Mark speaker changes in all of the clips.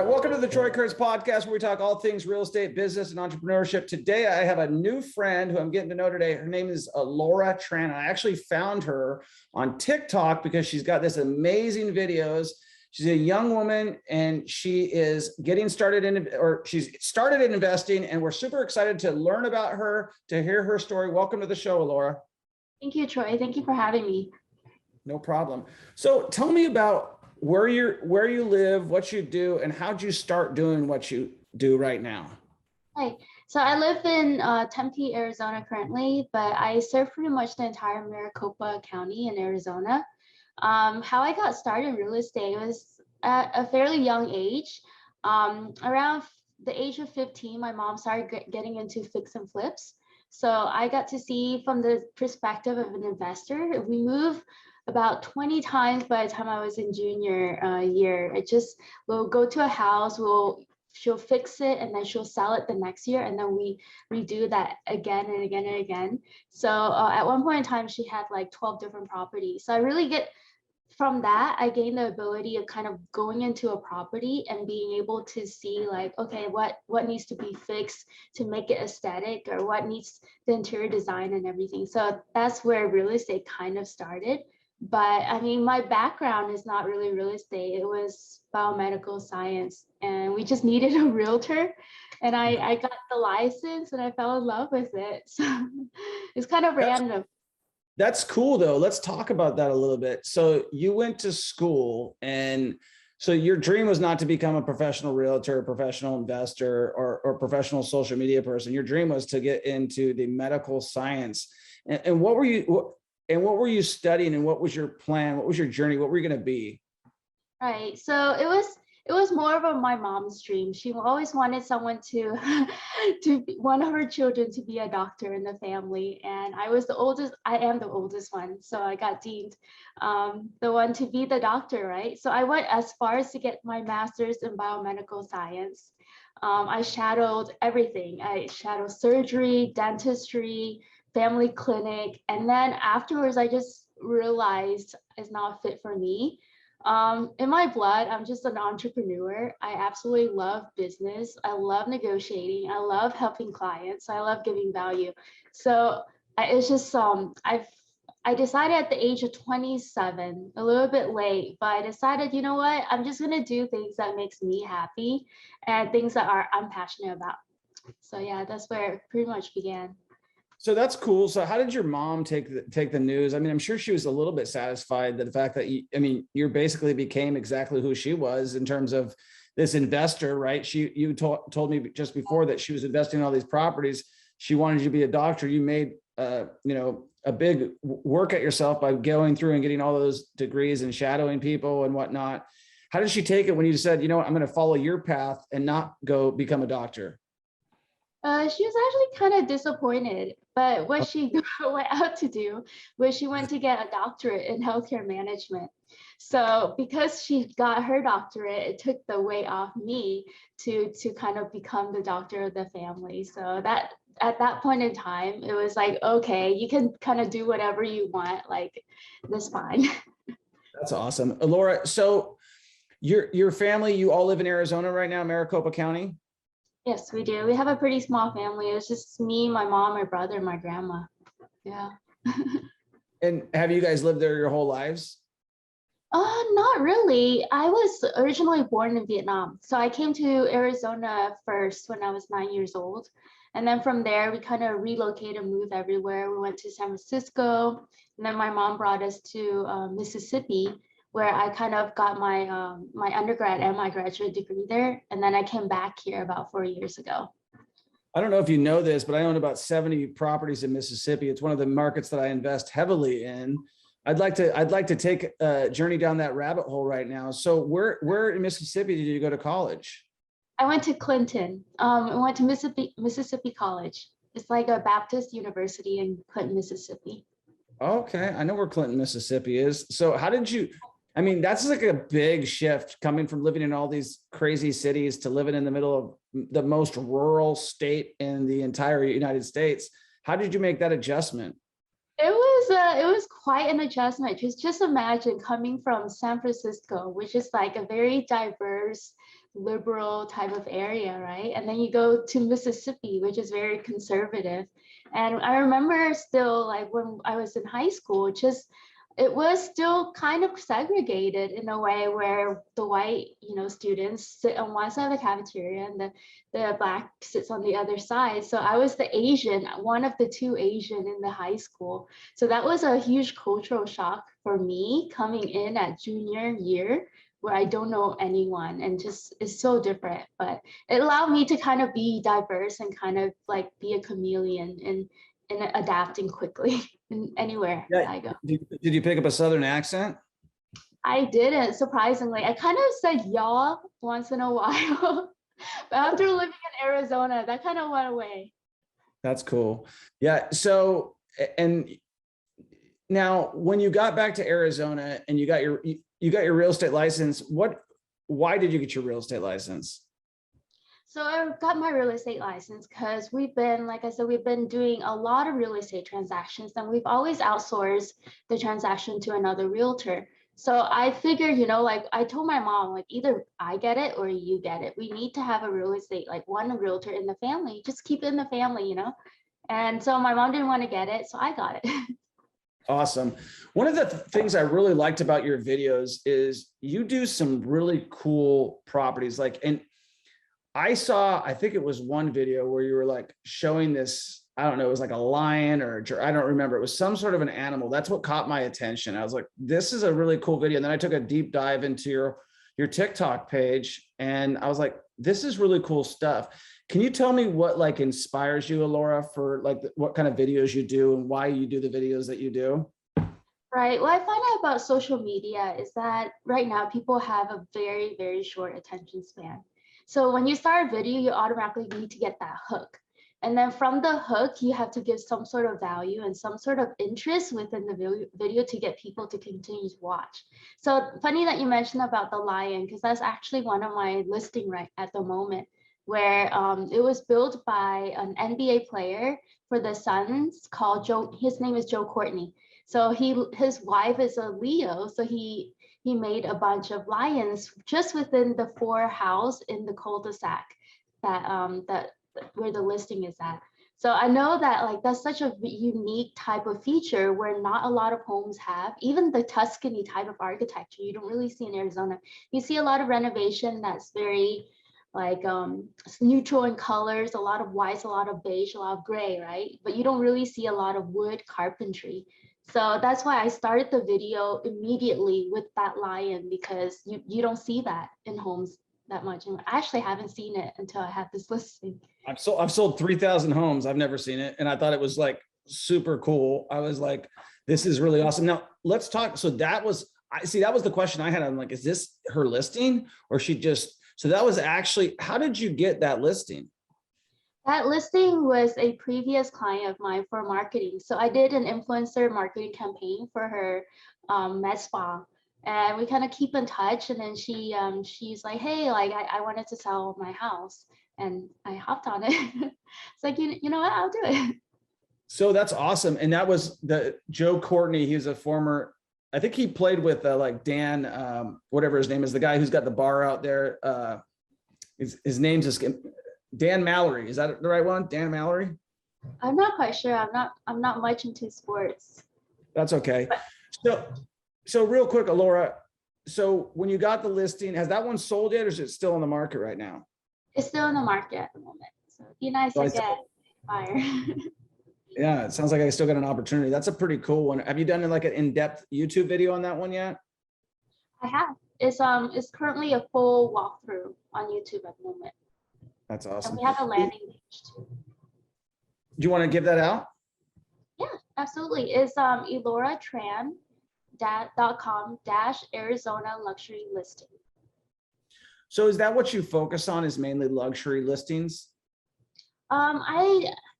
Speaker 1: All right, welcome to the Troy Kearns podcast, where we talk all things real estate, business, and entrepreneurship. Today, I have a new friend who I'm getting to know today. Her name is Elora Tran. I actually found her on TikTok because she's got this amazing videos. She's a young woman and she is getting started she's started in investing, and we're super excited to learn about her, to hear her story. Welcome to the show, Elora.
Speaker 2: Thank you, Troy. Thank you for having me.
Speaker 1: No problem. So tell me about where you live, what you do, and how'd you start doing what you do right now?
Speaker 2: Hi. So I live in Tempe, Arizona currently, but I serve pretty much the entire Maricopa County in Arizona. How I got started in real estate was at a fairly young age. Around the age of 15, my mom started getting into fix and flips. So I got to see from the perspective of an investor. We moved about 20 times by the time I was in junior year. We'll go to a house, she'll fix it, and then she'll sell it the next year, and then we redo that again and again and again. So at one point in time, she had like 12 different properties. So from that, I gained the ability of kind of going into a property and being able to see like, okay, what needs to be fixed to make it aesthetic, or what needs the interior design and everything. So that's where real estate kind of started. But I mean, my background is not really real estate. It was biomedical science, and we just needed a realtor. And I got the license and I fell in love with it. So it's kind of random.
Speaker 1: That's cool though. Let's talk about that a little bit. So you went to school, and so your dream was not to become a professional realtor, professional investor, or professional social media person. Your dream was to get into the medical science. And what were you studying, and what was your plan? What was your journey? What were you going to be?
Speaker 2: Right. So it was more of my mom's dream. She always wanted someone one of her children to be a doctor in the family. And I am the oldest one. So I got deemed the one to be the doctor, right? So I went as far as to get my master's in biomedical science. I shadowed everything. I shadowed surgery, dentistry, family clinic. And then afterwards, I just realized it's not fit for me. In my blood, I'm just an entrepreneur. I absolutely love business. I love negotiating. I love helping clients. I love giving value. So it's just, I decided at the age of 27, a little bit late, but I decided, you know what, I'm just going to do things that makes me happy and things that I'm passionate about. So yeah, that's where it pretty much began.
Speaker 1: So that's cool. So how did your mom take the news? I mean, I'm sure she was a little bit satisfied that the fact that you basically became exactly who she was in terms of this investor, right? You told me just before that she was investing in all these properties. She wanted you to be a doctor. You made a big work at yourself by going through and getting all those degrees and shadowing people and whatnot. How did she take it when you said, you know what, I'm going to follow your path and not go become a doctor?
Speaker 2: She was actually kind of disappointed, but what she went out to do was she went to get a doctorate in healthcare management. So because she got her doctorate, it took the weight off me to kind of become the doctor of the family. So that at that point in time, it was like, okay, you can kind of do whatever you want, like that's fine.
Speaker 1: That's awesome. Elora, so your family, you all live in Arizona right now, Maricopa County?
Speaker 2: Yes, we do. We have a pretty small family. It's just me, my mom, my brother, and my grandma. Yeah.
Speaker 1: And have you guys lived there your whole lives?
Speaker 2: Not really. I was originally born in Vietnam. So I came to Arizona first when I was 9 years old. And then from there, we kind of relocated, moved everywhere. We went to San Francisco. And then my mom brought us to Mississippi, where I kind of got my my undergrad and my graduate degree there. And then I came back here about 4 years ago.
Speaker 1: I don't know if you know this, but I own about 70 properties in Mississippi. It's one of the markets that I invest heavily in. I'd like to take a journey down that rabbit hole right now. So where in Mississippi did you go to college?
Speaker 2: I went to Clinton. I went to Mississippi College. It's like a Baptist university in Clinton, Mississippi.
Speaker 1: Okay, I know where Clinton, Mississippi is. So how did you, I mean, that's like a big shift coming from living in all these crazy cities to living in the middle of the most rural state in the entire United States. How did you make that adjustment?
Speaker 2: It was quite an adjustment. Just imagine coming from San Francisco, which is like a very diverse, liberal type of area, right? And then you go to Mississippi, which is very conservative. And I remember still like when I was in high school, just it was still kind of segregated in a way where the white, students sit on one side of the cafeteria and the black sits on the other side. So I was the Asian, one of the two Asian in the high school. So that was a huge cultural shock for me coming in at junior year where I don't know anyone and just it's so different. But it allowed me to kind of be diverse and kind of like be a chameleon and adapting quickly in anywhere that
Speaker 1: Yeah.
Speaker 2: I go.
Speaker 1: Did you pick up a Southern accent?
Speaker 2: I didn't, surprisingly. I kind of said y'all once in a while, but after living in Arizona, that kind of went away.
Speaker 1: That's cool. Yeah. So, and now when you got back to Arizona and you got your real estate license, why did you get your real estate license?
Speaker 2: So I got my real estate license because we've been, like I said, we've been doing a lot of real estate transactions and we've always outsourced the transaction to another realtor. So I figured, like I told my mom, like either I get it or you get it. We need to have a real estate, like one realtor in the family, just keep it in the family. And so my mom didn't want to get it, so I got it.
Speaker 1: Awesome. One of the things I really liked about your videos is you do some really cool properties. And I think it was one video where you were like showing this, I don't know, it was like a lion or I don't remember. It was some sort of an animal. That's what caught my attention. I was like, this is a really cool video. And then I took a deep dive into your TikTok page and I was like, this is really cool stuff. Can you tell me what like inspires you, Elora, for like what kind of videos you do and why you do the videos that you do?
Speaker 2: Right. What I find out about social media is that right now people have a very, very short attention span. So when you start a video, you automatically need to get that hook. And then from the hook, you have to give some sort of value and some sort of interest within the video to get people to continue to watch. So funny that you mentioned about the lion, because that's actually one of my listing right at the moment, where it was built by an NBA player for the Suns called Joe. His name is Joe Courtney. So his wife is a Leo. So he made a bunch of lions just within the 4 house in the cul-de-sac that where the listing is at. So I know that like that's such a unique type of feature where not a lot of homes have, even the Tuscany type of architecture, you don't really see in Arizona. You see a lot of renovation that's very like neutral in colors, a lot of whites, a lot of beige, a lot of gray, right? But you don't really see a lot of wood carpentry. So that's why I started the video immediately with that lion because you don't see that in homes that much. And I actually haven't seen it until I had this listing.
Speaker 1: I've sold 3,000 homes. I've never seen it. And I thought it was like super cool. I was like, this is really awesome. Now let's talk. So that was the question I had. I'm like, is this her listing or so that was actually, how did you get that listing?
Speaker 2: That listing was a previous client of mine for marketing. So I did an influencer marketing campaign for her med spa. And we kind of keep in touch. And then she's like, hey, like I wanted to sell my house. And I hopped on it. It's like, you know what, I'll do it.
Speaker 1: So that's awesome. And that was the Joe Courtney. He was a former, I think he played with like Dan, whatever his name is, the guy who's got the bar out there. His name's just Dan Mallory. Is that the right one? Dan Mallory?
Speaker 2: I'm not quite sure. I'm not much into sports.
Speaker 1: That's okay. So real quick, Elora, so when you got the listing, has that one sold yet or is it still on the market right now?
Speaker 2: It's still in the market at the moment. So it'd be nice to get fire.
Speaker 1: Yeah, it sounds like I still got an opportunity. That's a pretty cool one. Have you done like an in-depth YouTube video on that one yet?
Speaker 2: I have. It's currently a full walkthrough on YouTube at the moment.
Speaker 1: That's awesome.
Speaker 2: And we have a landing page too.
Speaker 1: Do you want to give that out?
Speaker 2: Yeah, absolutely. It's eloratran.com/Arizona luxury listing.
Speaker 1: So is that what you focus on, is mainly luxury listings?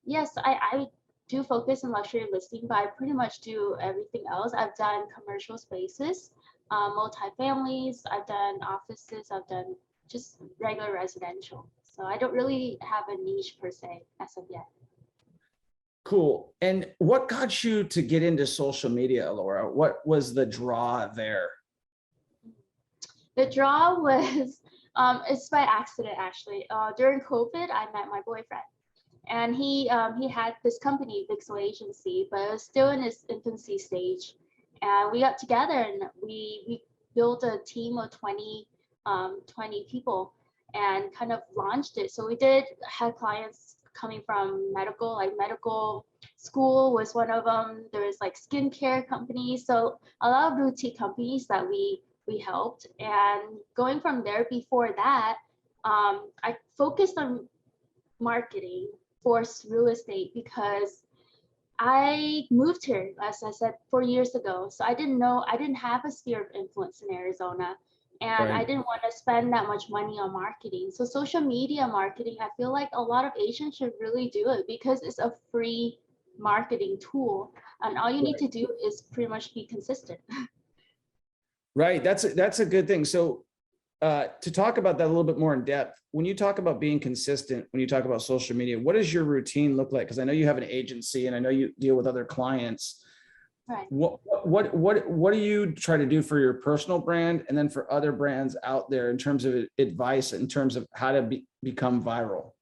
Speaker 2: Yes, I do focus on luxury listing, but I pretty much do everything else. I've done commercial spaces, multifamilies, I've done offices, I've done just regular residential. So I don't really have a niche per se as of yet.
Speaker 1: Cool. And what got you to get into social media, Elora? What was the draw there?
Speaker 2: The draw was, it's by accident actually. During COVID, I met my boyfriend, and he had this company, Vixel Agency, but it was still in its infancy stage. And we got together and we built a team of 20 people and kind of launched it. So we had clients coming from medical, like medical school was one of them. There was like skincare companies. So a lot of boutique companies that we helped. And going from there, before that, I focused on marketing for real estate because I moved here, as I said, 4 years ago. So I didn't have a sphere of influence in Arizona. And I
Speaker 1: Right.
Speaker 2: didn't want to spend that much money on marketing. So social media marketing, I feel like a lot of agents should really do it because it's a free marketing tool. And all you need
Speaker 1: Right.
Speaker 2: to do is pretty much be consistent.
Speaker 1: Right. That's a good thing. So to talk about that a little bit more in depth, when you talk about being consistent, when you talk about social media, what does your routine look like? Because I know you have an agency and I know you deal with other clients.
Speaker 2: Right.
Speaker 1: What do you try to do for your personal brand and then for other brands out there in terms of advice, in terms of how to become viral?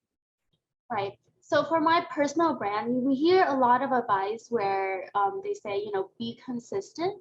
Speaker 2: Right. So for my personal brand, we hear a lot of advice where they say, be consistent,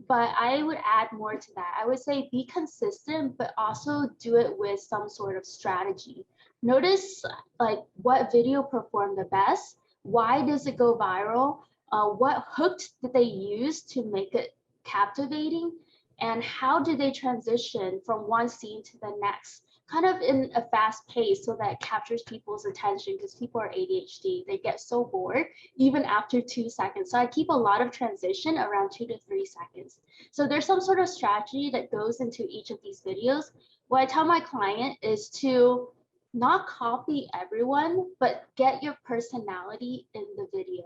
Speaker 2: but I would add more to that. I would say be consistent, but also do it with some sort of strategy. Notice like what video performed the best. Why does it go viral? What hooks did they use to make it captivating? And how do they transition from one scene to the next? Kind of in a fast pace so that it captures people's attention because people are ADHD. They get so bored even after 2 seconds. So I keep a lot of transition around 2 to 3 seconds. So there's some sort of strategy that goes into each of these videos. What I tell my client is to not copy everyone, but get your personality in the video.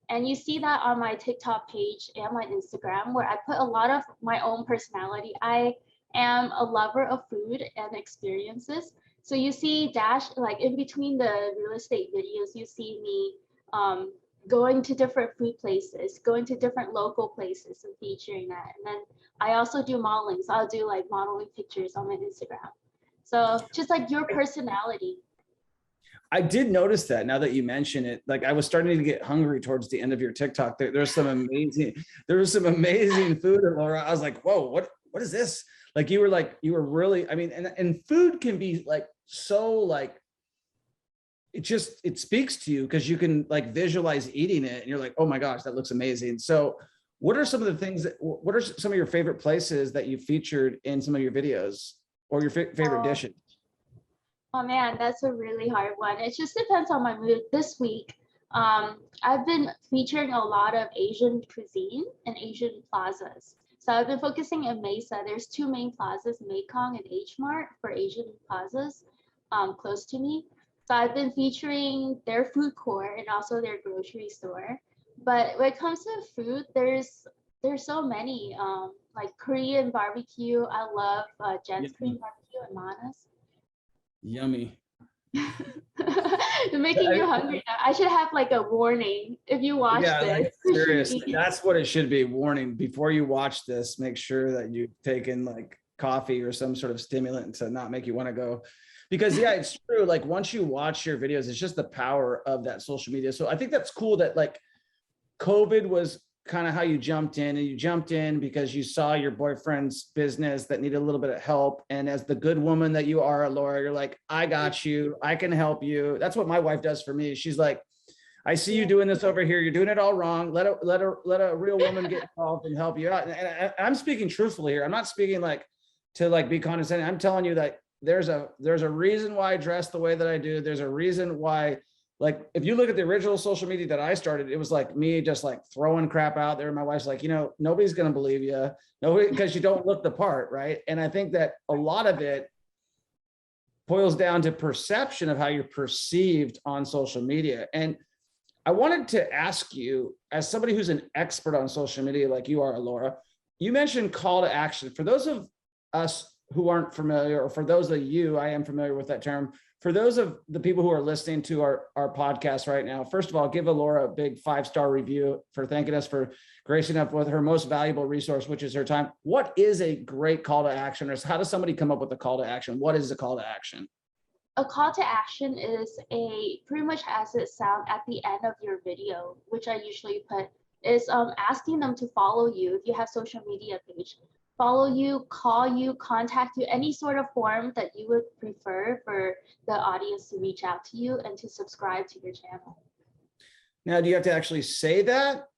Speaker 2: And you see that on my TikTok page and my Instagram, where I put a lot of my own personality. I am a lover of food and experiences. So you see like in between the real estate videos, you see me going to different food places, going to different local places and featuring that. And then I also do modeling. So I'll do like modeling pictures on my Instagram. So just like your personality.
Speaker 1: I did notice that now that you mention it, like I was starting to get hungry towards the end of your TikTok. There's some amazing, there was some amazing food, Elora. I was like, whoa, what is this? Like you were really, I mean, and food can be like, so like, it speaks to you because you can like visualize eating it and you're like, oh my gosh, that looks amazing. So what are some of the things what are some of your favorite places that you featured in some of your videos or your favorite dishes?
Speaker 2: Oh man, that's a really hard one. It just depends on my mood. This week, I've been featuring a lot of Asian cuisine and Asian plazas. So I've been focusing in Mesa. There's two main plazas, Mekong and H Mart for Asian plazas close to me. So I've been featuring their food court and also their grocery store. But when it comes to food, there's so many. Like Korean barbecue. I love Jen's Korean barbecue and Mana's.
Speaker 1: Yummy.
Speaker 2: You're making you hungry now. I should have like a warning if you watch
Speaker 1: Yeah,
Speaker 2: this.
Speaker 1: like seriously, that's what it should be. Warning, before you watch this, make sure that you've taken like coffee or some sort of stimulant to not make you want to go. Because yeah, it's true. Like once you watch your videos, it's just the power of that social media. So I think that's cool that like COVID was kind of how you jumped in, and you jumped in because you saw your boyfriend's business that needed a little bit of help. And as the good woman that you are, Elora, you're like, I got you, I can help you. That's what my wife does for me. She's like, I see you doing this over here. You're doing it all wrong. Let a real woman get involved and help you out. And I'm speaking truthfully here. I'm not speaking like to like be condescending. I'm telling you that there's a reason why I dress the way that I do. There's a reason why, like, if you look at the original social media that I started, it was like me just like throwing crap out there. My wife's like, nobody's going to believe you. Nobody, because you don't look the part. Right. And I think that a lot of it boils down to perception of how you're perceived on social media. And I wanted to ask you, as somebody who's an expert on social media like you are, Elora, you mentioned call to action. For those of us who aren't familiar, or for those of you, I am familiar with that term, for those of the people who are listening to our podcast right now, first of all, give Elora a big 5-star review for thanking us for gracing up with her most valuable resource, which is her time. What is a great call to action, or how does somebody come up with a call to action? What is a call to action?
Speaker 2: A call to action is pretty much as it sounds at the end of your video, which I usually put, is asking them to follow you if you have social media page. Follow you, call you, contact you, any sort of form that you would prefer for the audience to reach out to you and to subscribe to your channel.
Speaker 1: Now, do you have to actually say that?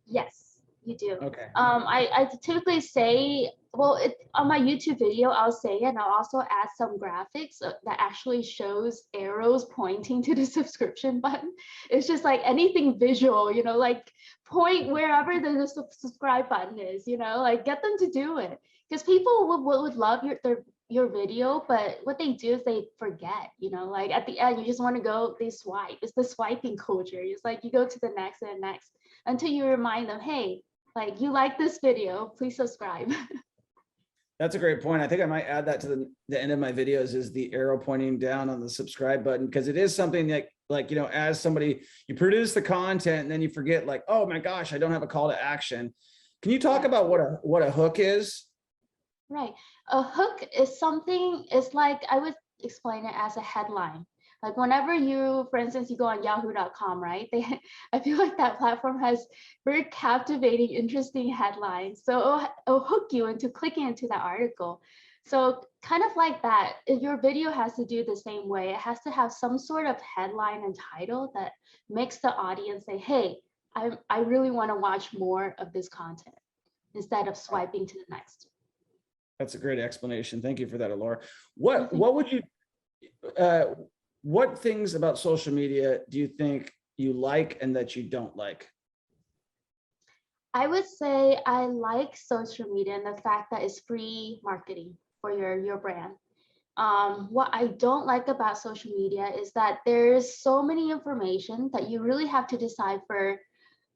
Speaker 2: Yes, you do.
Speaker 1: Okay.
Speaker 2: I typically say, well, on my YouTube video, I'll say it, and I'll also add some graphics that actually shows arrows pointing to the subscription button. It's just like anything visual, you know, like point wherever the subscribe button is, you know, like get them to do it. Because people would love your video, but what they do is they forget, you know, like at the end, you just want to go, they swipe. It's the swiping culture. It's like you go to the next and next until you remind them, hey, like you like this video, please subscribe.
Speaker 1: That's a great point. I think I might add that to the end of my videos, is the arrow pointing down on the subscribe button, because it is something like, you know, as somebody, you produce the content and then you forget, like, oh my gosh, I don't have a call to action. Can you talk about what a hook is?
Speaker 2: Right. A hook is something, it's like, I would explain it as a headline. Like whenever you, for instance, you go on yahoo.com, right? I feel like that platform has very captivating, interesting headlines. So it'll hook you into clicking into that article. So kind of like that, your video has to do the same way. It has to have some sort of headline and title that makes the audience say, hey, I really want to watch more of this content instead of swiping to the next.
Speaker 1: That's a great explanation. Thank you for that, Elora. What would you, what things about social media do you think you like and that you don't like?
Speaker 2: I would say I like social media and the fact that it's free marketing for your brand. What I don't like about social media is that there's so many information that you really have to decipher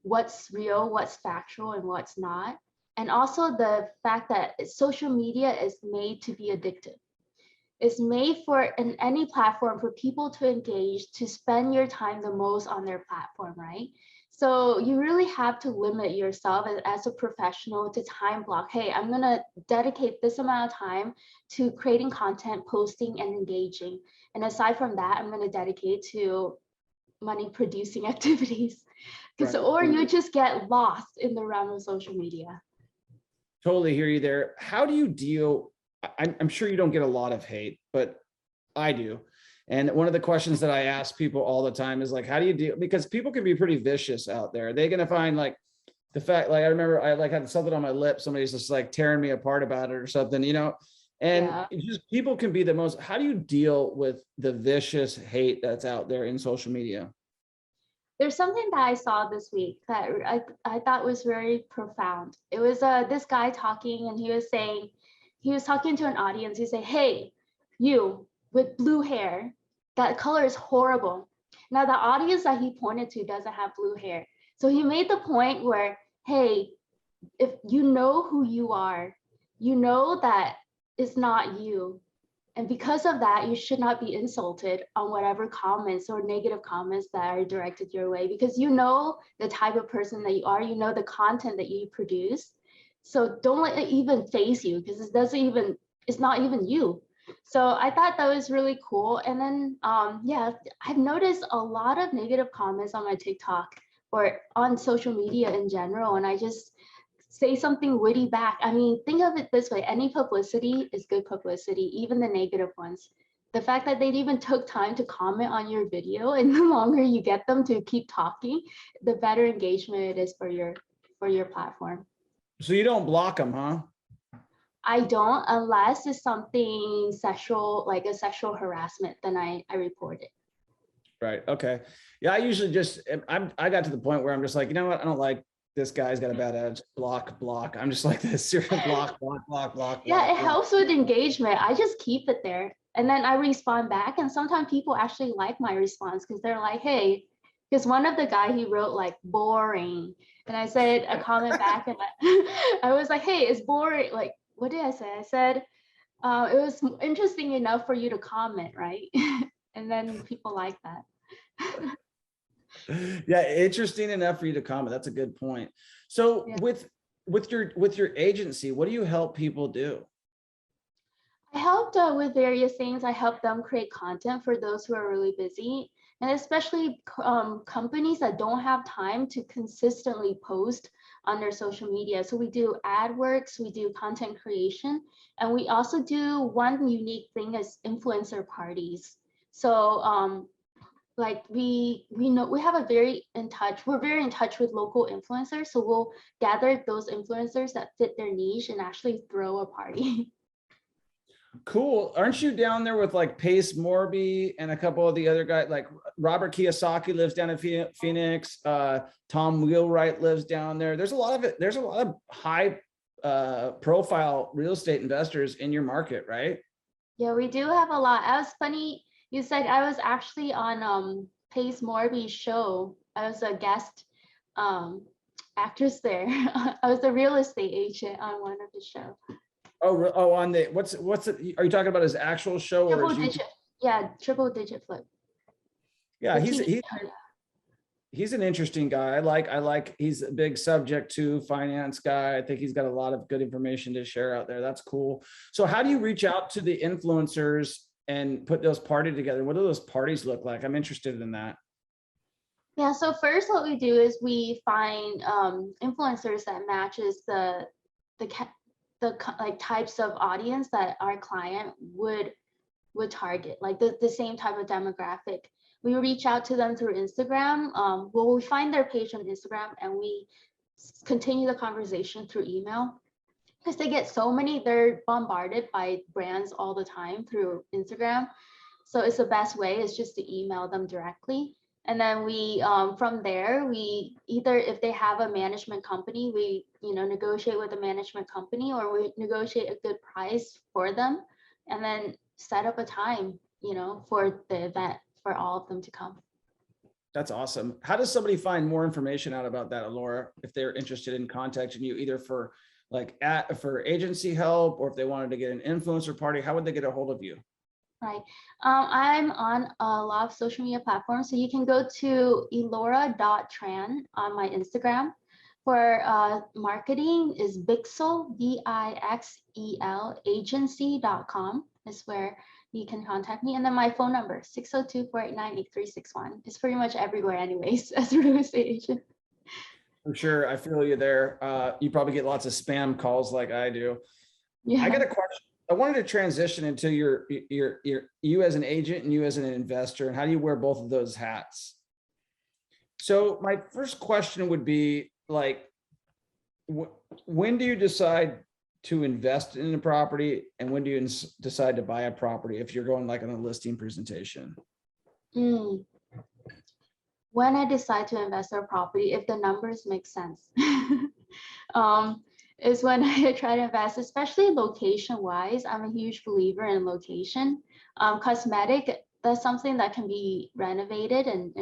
Speaker 2: what's real, what's factual, and what's not. And also the fact that social media is made to be addictive. It's made for any platform for people to engage, to spend your time the most on their platform, right? So you really have to limit yourself as a professional to time block. Hey, I'm gonna dedicate this amount of time to creating content, posting, and engaging. And aside from that, I'm gonna dedicate to money producing activities. Because or you just get lost in the realm of social media.
Speaker 1: Totally hear you there. How do you deal? I'm sure you don't get a lot of hate, but I do. And one of the questions that I ask people all the time is like, how do you deal? Because people can be pretty vicious out there. They're going to find like the fact, like, I remember I like had something on my lip. Somebody's just like tearing me apart about it or something, you know, and just people can be the most, how do you deal with the vicious hate that's out there in social media?
Speaker 2: There's something that I saw this week that I thought was very profound. It was this guy talking, and he was talking to an audience. He said, hey, you with blue hair, that color is horrible. Now the audience that he pointed to doesn't have blue hair. So he made the point where, hey, if you know who you are, you know that it's not you. And because of that, you should not be insulted on whatever comments or negative comments that are directed your way, because you know the type of person that you are, you know the content that you produce. So don't let it even faze you, because it's not even you. So I thought that was really cool. And then, yeah, I've noticed a lot of negative comments on my TikTok or on social media in general. And I just say something witty back. I mean, think of it this way, any publicity is good publicity, even the negative ones. The fact that they even took time to comment on your video, and the longer you get them to keep talking, the better engagement it is for your platform.
Speaker 1: So you don't block them, huh?
Speaker 2: I don't, unless it's something sexual, like a sexual harassment, then I report it.
Speaker 1: Right. Okay. Yeah. I usually just, I got to the point where I'm just like, you know what? I don't like this guy's got a bad edge. Block. I'm just like this. block.
Speaker 2: Yeah, it helps with engagement. I just keep it there. And then I respond back. And sometimes people actually like my response because they're like, hey, because one of the guy, he wrote like boring. And I said a comment back and I was like, hey, it's boring. Like, what did I say? I said, it was interesting enough for you to comment, right? And then people like that.
Speaker 1: Yeah, interesting enough for you to comment. That's a good point. So
Speaker 2: Yeah.
Speaker 1: with your agency, what do you help people do?
Speaker 2: I helped with various things. I help them create content for those who are really busy, and especially companies that don't have time to consistently post on their social media. So we do AdWorks, we do content creation, and we also do one unique thing as influencer parties. So like we know we have a we're very in touch with local influencers. So we'll gather those influencers that fit their niche and actually throw a party.
Speaker 1: Cool. Aren't you down there with like Pace Morby and a couple of the other guys? Like Robert Kiyosaki lives down in Phoenix. Tom Wheelwright lives down there. There's a lot of it. There's a lot of high profile real estate investors in your market, right?
Speaker 2: Yeah, we do have a lot. I was funny. You said I was actually on Pace Morby's show. I was a guest actress there. I was a real estate agent on one of the show.
Speaker 1: Oh, on the what's it? Are you talking about his actual show or
Speaker 2: Triple
Speaker 1: his YouTube?
Speaker 2: digit, yeah, triple digit flip.
Speaker 1: Yeah,
Speaker 2: The TV show, yeah.
Speaker 1: he's an interesting guy. I like he's a big subject to finance guy. I think he's got a lot of good information to share out there. That's cool. So how do you reach out to the influencers and put those parties together? What do those parties look like? I'm interested in that.
Speaker 2: Yeah, so first what we do is we find influencers that matches the like types of audience that our client would target, like the same type of demographic. We reach out to them through Instagram. Well, we find their page on Instagram and we continue the conversation through email because they get so many, they're bombarded by brands all the time through Instagram. So it's the best way is just to email them directly. And then we, from there, we either, if they have a management company, we, negotiate with the management company or we negotiate a good price for them and then set up a time, for the event for all of them to come.
Speaker 1: That's awesome. How does somebody find more information out about that, Elora, if they're interested in contacting you either for for agency help or if they wanted to get an influencer party? How would they get a hold of you?
Speaker 2: Right. I'm on a lot of social media platforms. So you can go to elora.tran on my Instagram. For marketing is Bixel, BIXEL agency.com is where you can contact me. And then my phone number, 602-489-8361. It's pretty much everywhere anyways as a real estate agent.
Speaker 1: For sure. I feel you there. You probably get lots of spam calls like I do.
Speaker 2: Yeah.
Speaker 1: I got a question. I wanted to transition into you as an agent and you as an investor, and how do you wear both of those hats? So my first question would be like, when do you decide to invest in a property and when do you decide to buy a property if you're going like on a listing presentation?
Speaker 2: When I decide to invest in a property, if the numbers make sense. Is when I try to invest, especially location wise. I'm a huge believer in location. Cosmetic, that's something that can be renovated and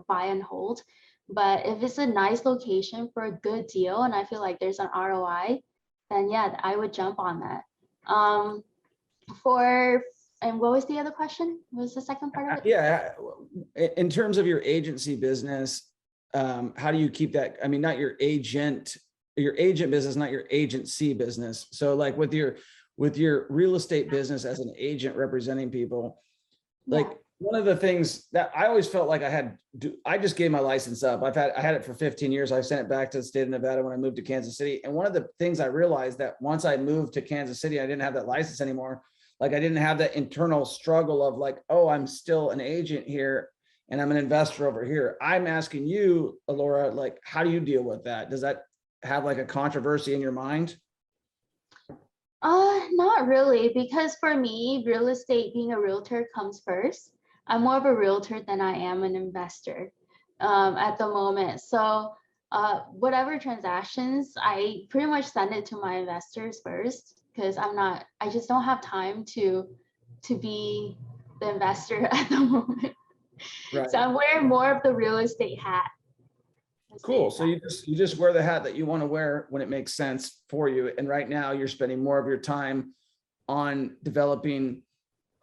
Speaker 2: buy and hold. But if it's a nice location for a good deal and I feel like there's an ROI, then yeah, I would jump on that. And what was the other question? What was the second part of it?
Speaker 1: Yeah, in terms of your agency business, how do you keep that? I mean, not your agent business, not your agency business. So like with your real estate business as an agent representing people, like one of the things that I always felt like I just gave my license up. I had it for 15 years. I sent it back to the state of Nevada when I moved to Kansas City. And one of the things I realized that once I moved to Kansas City, I didn't have that license anymore. Like I didn't have that internal struggle of like, oh, I'm still an agent here and I'm an investor over here. I'm asking you, Elora, like, how do you deal with that? Does that have like a controversy in your mind?
Speaker 2: Not really, because for me, real estate, being a realtor comes first. I'm more of a realtor than I am an investor at the moment. So whatever transactions, I pretty much send it to my investors first because I just don't have time to be the investor at the moment. Right. So I'm wearing more of the real estate hat.
Speaker 1: Cool. So you just wear the hat that you want to wear when it makes sense for you. And right now you're spending more of your time on developing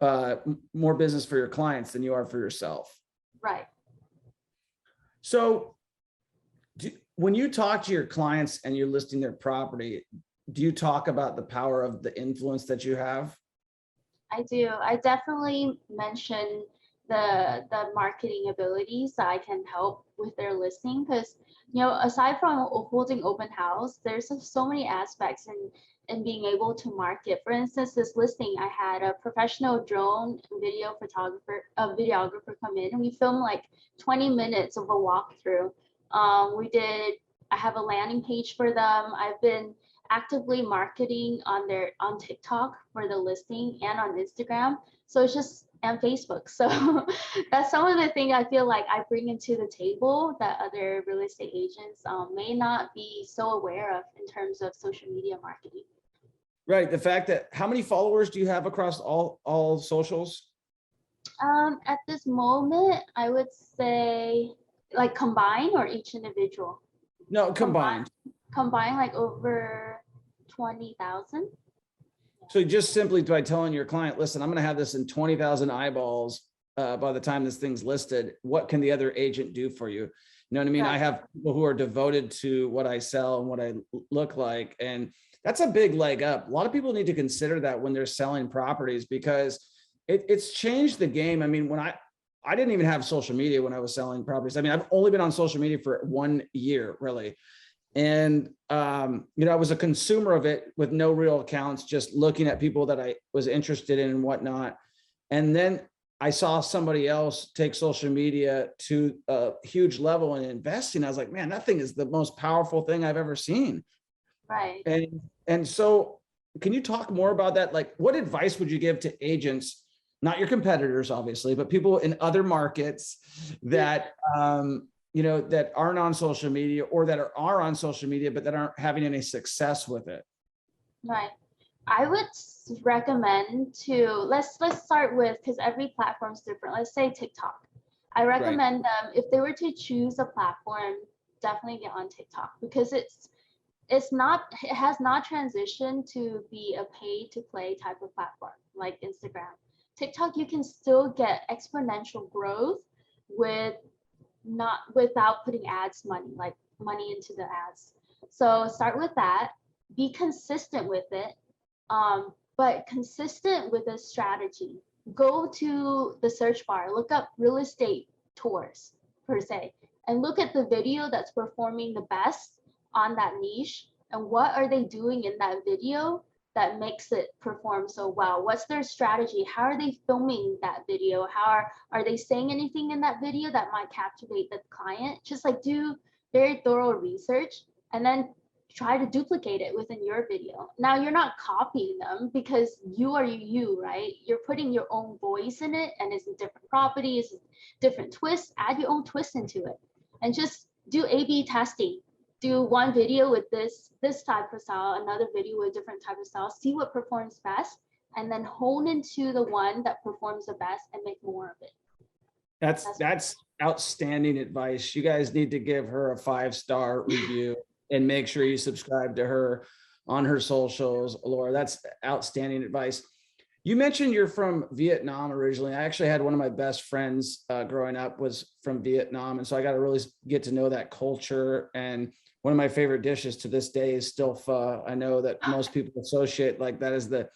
Speaker 1: more business for your clients than you are for yourself.
Speaker 2: Right.
Speaker 1: So when you talk to your clients and you're listing their property, do you talk about the power of the influence that you have?
Speaker 2: I do. I definitely mention the marketing abilities that I can help with their listing, because aside from holding open house, there's so many aspects in being able to market. For instance, this listing, I had a professional drone videographer come in, and we filmed like 20 minutes of a walkthrough. I have a landing page for them. I've been actively marketing on TikTok for the listing and on Instagram. So it's just, and Facebook. So that's some of the things I feel like I bring into the table that other real estate agents may not be so aware of in terms of social media marketing.
Speaker 1: Right. The fact that, how many followers do you have across all socials?
Speaker 2: At this moment, I would say like combined or each individual?
Speaker 1: No, combined.
Speaker 2: Combined like over 20,000.
Speaker 1: So just simply by telling your client, listen, I'm going to have this in 20,000 eyeballs by the time this thing's listed. What can the other agent do for you? You know what I mean?
Speaker 2: Right.
Speaker 1: I have people who are devoted to what I sell and what I look like. And that's a big leg up. A lot of people need to consider that when they're selling properties, because it's changed the game. I mean, when I didn't even have social media when I was selling properties. I mean, I've only been on social media for 1 year, really. And, I was a consumer of it with no real accounts, just looking at people that I was interested in and whatnot. And then I saw somebody else take social media to a huge level and investing. I was like, man, that thing is the most powerful thing I've ever seen.
Speaker 2: Right.
Speaker 1: And so can you talk more about that? Like, what advice would you give to agents, not your competitors, obviously, but people in other markets that, that aren't on social media, or that are on social media, but that aren't having any success with it?
Speaker 2: Right. I would recommend let's start with, because every platform is different. Let's say TikTok. I recommend them, if they were to choose a platform, definitely get on TikTok, because it has not transitioned to be a pay to play type of platform like Instagram. TikTok, you can still get exponential growth without putting money into the ads. So start with that, be consistent with it, but consistent with a strategy. Go to the search bar, look up real estate tours per se, and look at the video that's performing the best on that niche, and what are they doing in that video that makes it perform so well? What's their strategy? How are they filming that video? How are they saying anything in that video that might captivate the client? Just like do very thorough research, and then try to duplicate it within your video. Now you're not copying them, because you are you, right? You're putting your own voice in it, and it's a different property, it's a different twist. Add your own twist into it, and just do A/B testing. Do one video with this type of style, another video with a different type of style, see what performs best, and then hone into the one that performs the best and make more of it.
Speaker 1: That's outstanding advice. You guys need to give her a 5-star review and make sure you subscribe to her on her socials. Elora, that's outstanding advice. You mentioned you're from Vietnam originally. I actually had one of my best friends growing up was from Vietnam. And so I got to really get to know that culture. And one of my favorite dishes to this day is still pho. I know that most people associate like that as it's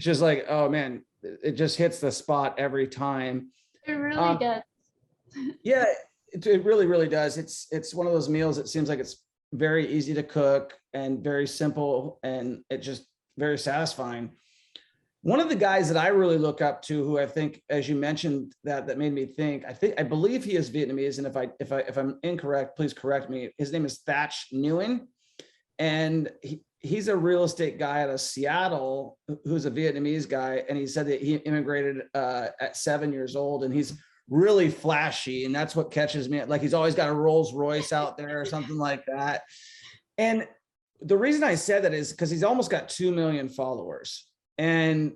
Speaker 1: just like, oh man, it just hits the spot every time.
Speaker 2: It really does.
Speaker 1: Yeah, it really, really does. It's one of those meals. It seems like it's very easy to cook and very simple, and it just very satisfying. One of the guys that I really look up to, who I think, as you mentioned, that made me think, I believe he is Vietnamese, and if I'm incorrect, please correct me. His name is Thatch Nguyen, and he's a real estate guy out of Seattle who's a Vietnamese guy, and he said that he immigrated at 7 years old, and he's really flashy, and that's what catches me. Like, he's always got a Rolls Royce out there or something like that. And the reason I said that is because he's almost got 2 million followers. And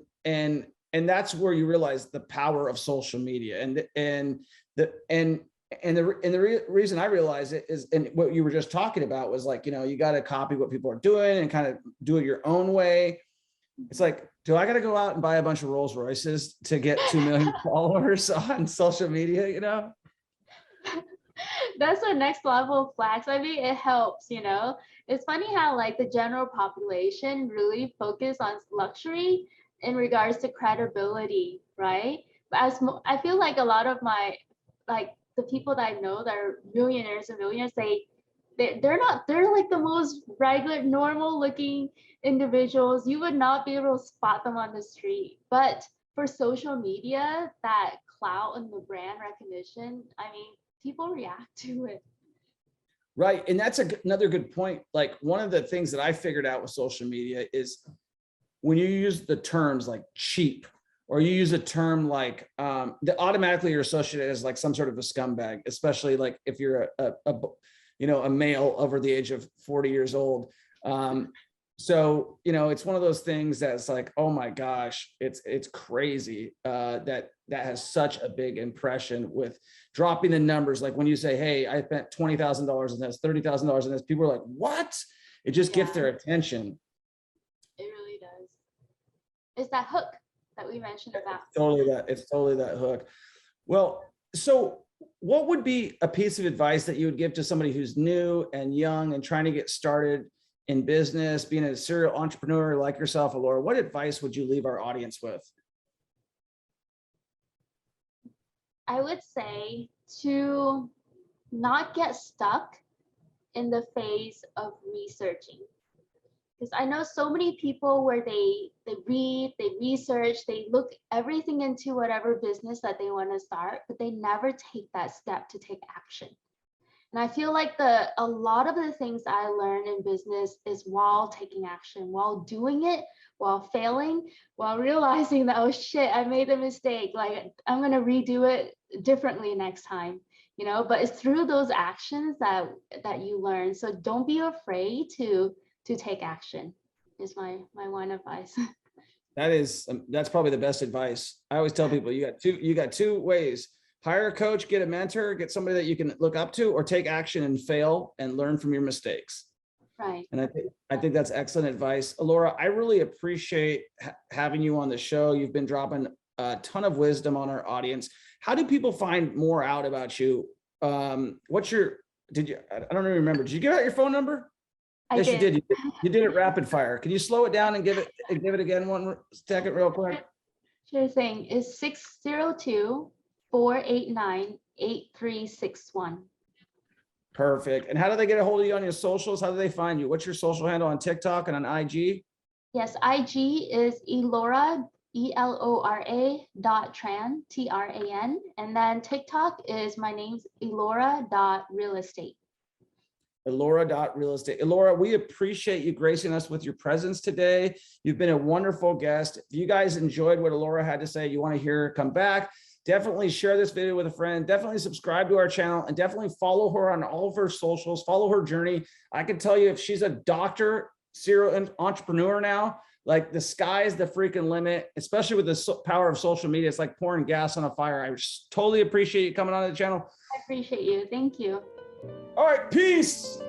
Speaker 1: that's where you realize the power of social media. And the reason I realize it is, and what you were just talking about was like, you got to copy what people are doing and kind of do it your own way. It's like, do I got to go out and buy a bunch of Rolls Royces to get 2 million followers on social media, you know?
Speaker 2: That's the next level of flex. I mean, it helps, you know. It's funny how like the general population really focus on luxury in regards to credibility, right? But I feel like a lot of my like the people that I know that are millionaires and millionaires, they're not, they're like the most regular, normal looking individuals. You would not be able to spot them on the street. But for social media, that clout and the brand recognition, I mean, people react to it.
Speaker 1: Right. And that's another good point. Like one of the things that I figured out with social media is when you use the terms like cheap, or you use a term like automatically you're associated as like some sort of a scumbag, especially like if you're a male over the age of 40 years old. So, you know, it's one of those things that's like, oh my gosh, it's crazy that has such a big impression with dropping the numbers. Like when you say, hey, I spent $20,000 in this, $30,000 in this, people are like, what? It just gets their attention.
Speaker 2: It really does. It's that hook that we mentioned about.
Speaker 1: It's totally that hook. Well, so what would be a piece of advice that you would give to somebody who's new and young and trying to get started in business, being a serial entrepreneur like yourself, Elora? What advice would you leave our audience with?
Speaker 2: I would say to not get stuck in the phase of researching. Because I know so many people where they read, they research, they look everything into whatever business that they want to start, but they never take that step to take action. And I feel like a lot of the things I learned in business is while taking action, while doing it, while failing, while realizing that, oh shit, I made a mistake. Like I'm gonna redo it differently next time, you know. But it's through those actions that you learn. So don't be afraid to take action. Is my one advice.
Speaker 1: That's probably the best advice. I always tell people you got two ways. Hire a coach, get a mentor, get somebody that you can look up to, or take action and fail and learn from your mistakes.
Speaker 2: Right.
Speaker 1: And I think that's excellent advice. Elora, I really appreciate having you on the show. You've been dropping a ton of wisdom on our audience. How do people find more out about you? I don't even remember. Did you give out your phone number? Yes, you did. You did it rapid fire. Can you slow it down and give it again 1 second real quick?
Speaker 2: Sure thing. It's 602-489-8361.
Speaker 1: Perfect. And how do they get a hold of you on your socials? How do they find you? What's your social handle on TikTok and on IG?
Speaker 2: Yes, IG is Elora, ELORA.Tran, TRAN. And then TikTok is my name's Elora.realestate.
Speaker 1: Elora.realestate. Elora, we appreciate you gracing us with your presence today. You've been a wonderful guest. If you guys enjoyed what Elora had to say, you want to hear her come back, definitely share this video with a friend, definitely subscribe to our channel, and definitely follow her on all of her socials, follow her journey. I can tell you, if she's a doctor, serial entrepreneur now, like the sky is the freaking limit, especially with the power of social media. It's like pouring gas on a fire. I totally appreciate you coming on the channel.
Speaker 2: I appreciate you. Thank you.
Speaker 1: All right, peace.